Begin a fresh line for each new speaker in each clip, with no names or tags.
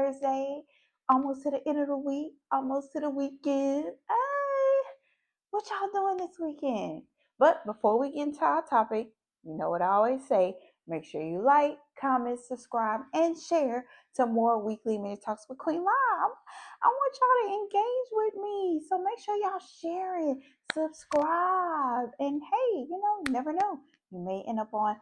Thursday, almost to the end of the week, almost to the weekend. Hey, what y'all doing this weekend? But before we get into our topic, you know what I always say, make sure you like, comment, subscribe, and share to more weekly mini talks with Queen Lime. I want y'all to engage with me. So make sure y'all share it, subscribe, and hey, you never know. You may end up on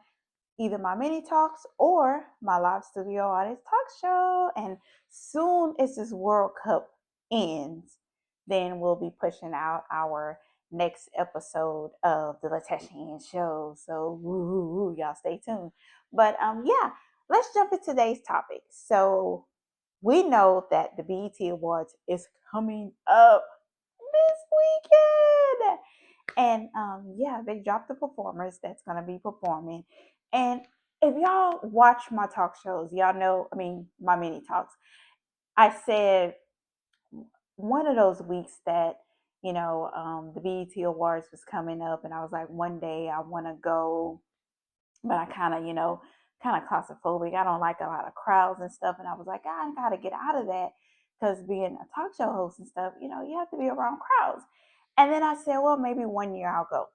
either my mini talks or my live studio audience talk show. And soon as this World Cup ends, then we'll be pushing out our next episode of the Latachie show. So y'all stay tuned. But yeah, let's jump into today's topic. So we know that the BET Awards is coming up this weekend. And yeah, they dropped the performers that's gonna be performing. And if y'all watch my talk shows, y'all know, I mean, my mini talks, I said one of those weeks that, the BET Awards was coming up, and I was like, one day I want to go, but I kind of, kind of claustrophobic. I don't like a lot of crowds and stuff. And I was like, I got to get out of that because being a talk show host and stuff, you have to be around crowds. And then I said, well, maybe one year I'll go.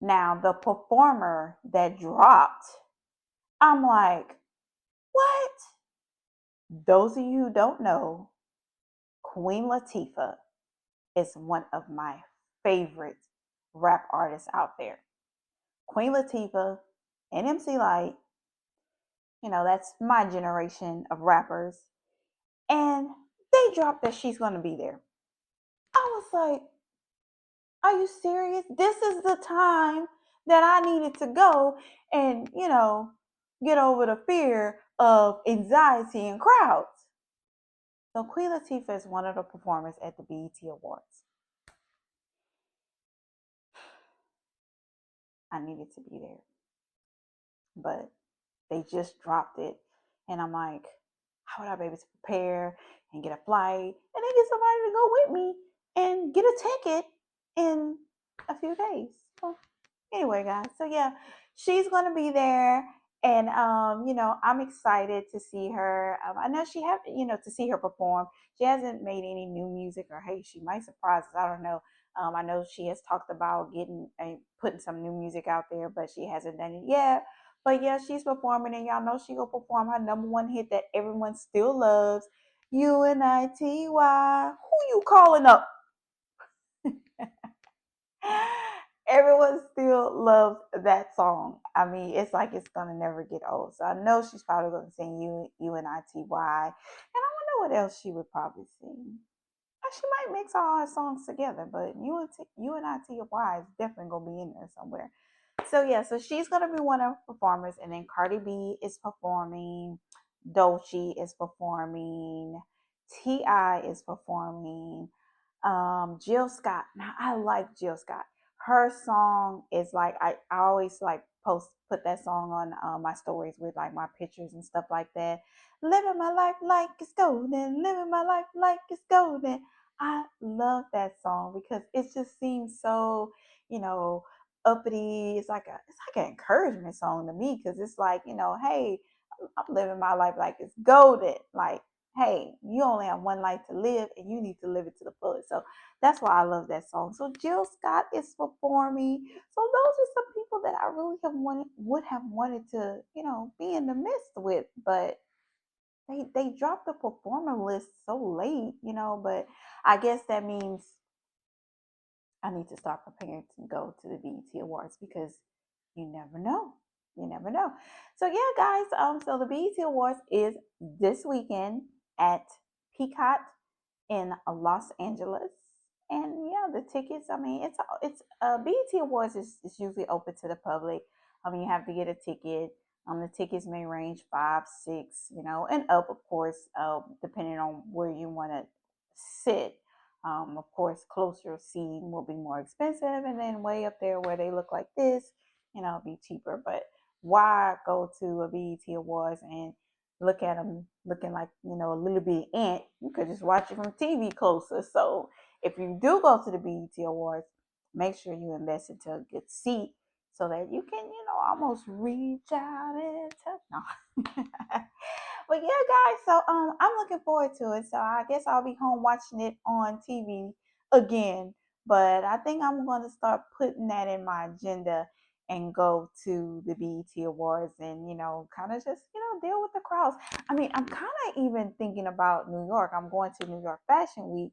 Now, the performer that dropped, I'm like, what? Those of you who don't know, Queen Latifah is one of my favorite rap artists out there. Queen Latifah and MC Light, that's my generation of rappers. And they dropped that she's going to be there. I was like, are you serious? This is the time that I needed to go and, get over the fear of anxiety in crowds. So Queen Latifah is one of the performers at the BET Awards. I needed to be there. But they just dropped it. And I'm like, how would I be able to prepare and get a flight and then get somebody to go with me and get a ticket in a few days? So anyway, guys, so yeah, she's gonna be there, and I'm excited to see her. I know she have, to see her perform. She hasn't made any new music, or hey, she might surprise us. I don't know. I know she has talked about putting some new music out there, but she hasn't done it yet. But yeah, she's performing, and y'all know she gonna perform her number one hit that everyone still loves, UNITY. Who you calling up? Everyone still loves that song. I mean, it's like it's gonna never get old. So I know she's probably gonna sing UNITY, and I wonder what else she would probably sing. She might mix all her songs together, but UNITY is definitely gonna be in there somewhere. So yeah, so she's gonna be one of the performers, and then Cardi B is performing, Dolce is performing, T.I. is performing, Jill Scott. Now I like Jill Scott. Her song is like I always like put that song on my stories with like my pictures and stuff like that. Living my life like it's golden, living my life like it's golden. I love that song because it just seems so, uppity. It's like an encouragement song to me because it's like, hey, I'm living my life like it's golden. Like, hey, you only have one life to live and you need to live it to the fullest. So that's why I love that song. So Jill Scott is performing. So those are some people that I really would have wanted to, be in the midst with, but they dropped the performer list so late, but I guess that means I need to start preparing to go to the BET Awards because you never know. You never know. So yeah, guys. So the BET Awards is this weekend at Peacock in Los Angeles, and yeah, the tickets. I mean, it's BET Awards is usually open to the public. You have to get a ticket. The tickets may range 5, 6, and up, of course, depending on where you want to sit. Of course, closer seating will be more expensive, and then way up there where they look like this, be cheaper. But why go to a BET Awards and look at them looking like, a little bitty ant? You could just watch it from TV closer. So if you do go to the BET Awards, make sure you invest into a good seat so that you can, almost reach out and touch. No. But yeah, guys, so I'm looking forward to it. So I guess I'll be home watching it on TV again. But I think I'm going to start putting that in my agenda and go to the BET Awards and, kind of just, deal with the crowds. I mean, I'm kind of even thinking about New York. I'm going to New York Fashion Week,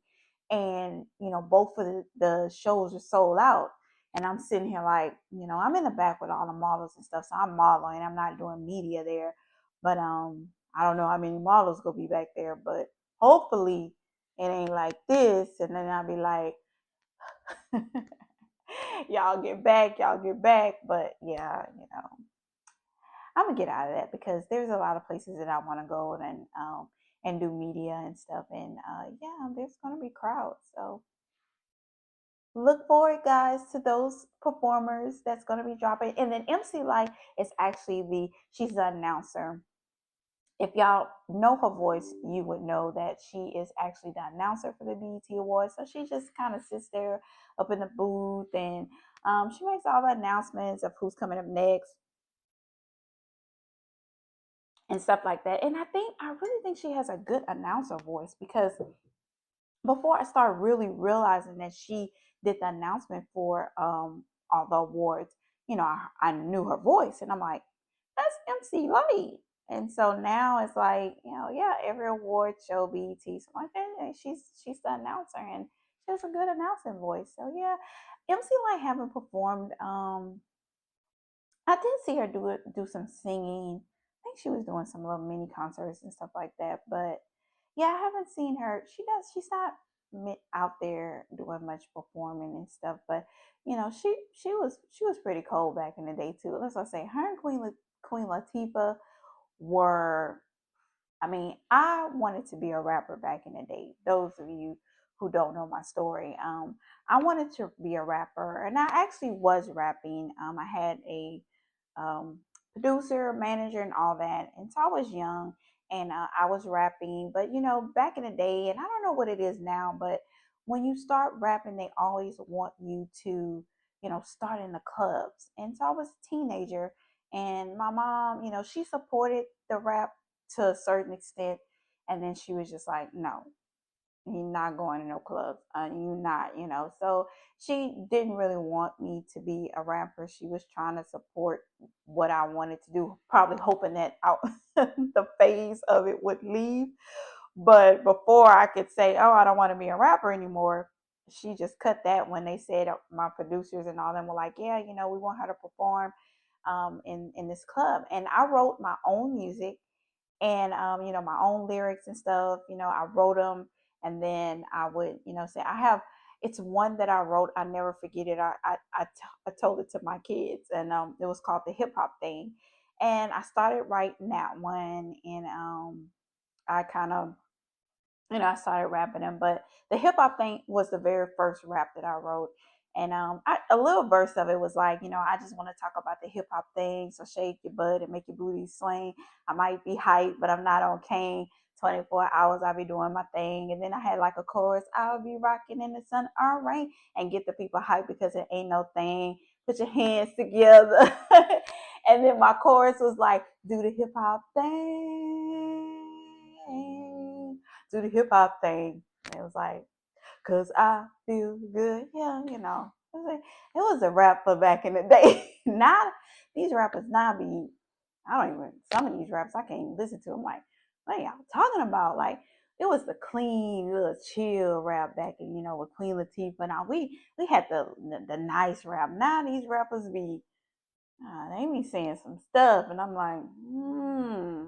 and, both of the shows are sold out. And I'm sitting here like, I'm in the back with all the models and stuff. So I'm modeling. I'm not doing media there. But I don't know how many models gonna be back there, but hopefully it ain't like this. And then I'll be like, y'all get back. But yeah, I'm gonna get out of that because there's a lot of places that I want to go and do media and stuff. And yeah, there's gonna be crowds. So look forward, guys, to those performers that's gonna be dropping. And then MC Light is actually she's the announcer. If y'all know her voice, you would know that she is actually the announcer for the BET Awards. So she just kind of sits there up in the booth, and she makes all the announcements of who's coming up next and stuff like that. And I really think she has a good announcer voice because before I started really realizing that she did the announcement for all the awards, I knew her voice, and I'm like, that's MC Light. And so now it's like, yeah, every award show, BET, something like that, and she's the announcer, and she has a good announcing voice. So yeah, MC Light haven't performed. I did see her do some singing. I think she was doing some little mini concerts and stuff like that. But yeah, I haven't seen her. She's not out there doing much performing and stuff. But she was pretty cold back in the day too. Let's say her and Queen Latifah were. I mean, I wanted to be a rapper back in the day. Those of you who don't know my story, I wanted to be a rapper, and I actually was rapping. I had a producer, manager, and all that. And so I was young, and I was rapping. But back in the day, and I don't know what it is now, but when you start rapping, they always want you to, start in the clubs. And so I was a teenager, and my mom, she supported the rap to a certain extent, and then she was just like, no, you're not going to no clubs. You're not, So she didn't really want me to be a rapper. She was trying to support what I wanted to do, probably hoping that the phase of it would leave. But before I could say, oh, I don't want to be a rapper anymore, she just cut that when they said, my producers and all them were like, yeah, we want her to perform in this club. And I wrote my own music and my own lyrics and stuff. I wrote them, and then I would say I have. It's one that I wrote. I never forget it. I told it to my kids, and it was called the hip hop thing. And I started writing that one, and I kind of I started rapping them. But the hip hop thing was the very first rap that I wrote. And a little verse of it was like, I just want to talk about the hip hop thing. So shake your butt and make your booty swing. I might be hyped, but I'm not on cane. 24 hours, I'll be doing my thing. And then I had like a chorus, I'll be rocking in the sun or rain, and get the people hyped because it ain't no thing. Put your hands together. And then my chorus was like, do the hip hop thing, do the hip hop thing. And it was like, cause I feel good. Yeah, it was a rap for back in the day. Now these rappers now be, I don't even, some of these raps I can't even listen to. I'm like, what y'all talking about? Like, it was the clean, little chill rap back in, with Queen Latifah. Now we had the nice rap. Now these rappers be, they be saying some stuff, and I'm like,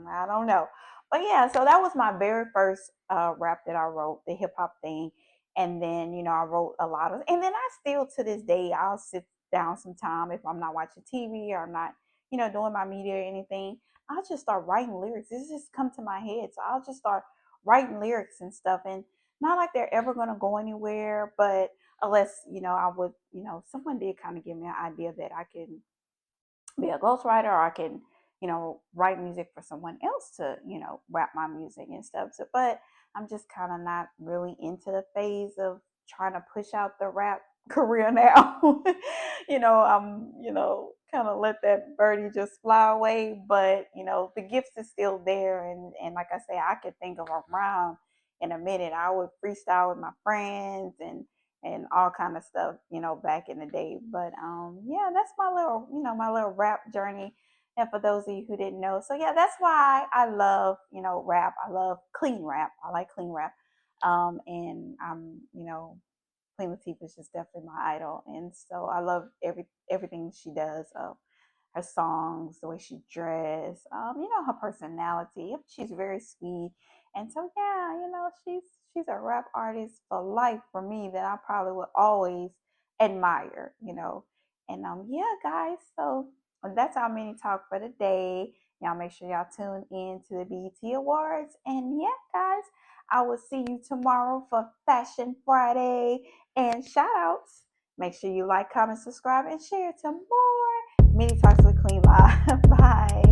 I don't know. But yeah, so that was my very first rap that I wrote, the hip hop thing. And then, I wrote a lot of, and then I still to this day, I'll sit down sometime if I'm not watching TV or I'm not, doing my media or anything. I'll just start writing lyrics. It's just come to my head. So I'll just start writing lyrics and stuff. And not like they're ever going to go anywhere, but unless, I would, someone did kind of give me an idea that I can be a ghostwriter, or I can, write music for someone else to, rap my music and stuff. So, but I'm just kind of not really into the phase of trying to push out the rap career now. I'm, kind of let that birdie just fly away. But the gifts is still there, and like I say, I could think of a rhyme in a minute. I would freestyle with my friends and all kind of stuff, back in the day. But yeah, that's my little rap journey. And for those of you who didn't know, so yeah, that's why I love, rap. I love clean rap. I like clean rap. And Queen Latifah is just definitely my idol, and so I love everything she does. Her songs, the way she dressed, her personality. She's very sweet, and so yeah, she's a rap artist for life for me that I probably would always admire. And yeah, guys, so that's our mini talk for today. Y'all make sure y'all tune in to the BET Awards, and yeah, guys, I will see you tomorrow for Fashion Friday and shout outs. Make sure you like, comment, subscribe, and share to more Mini Talks with Queen Live. Bye.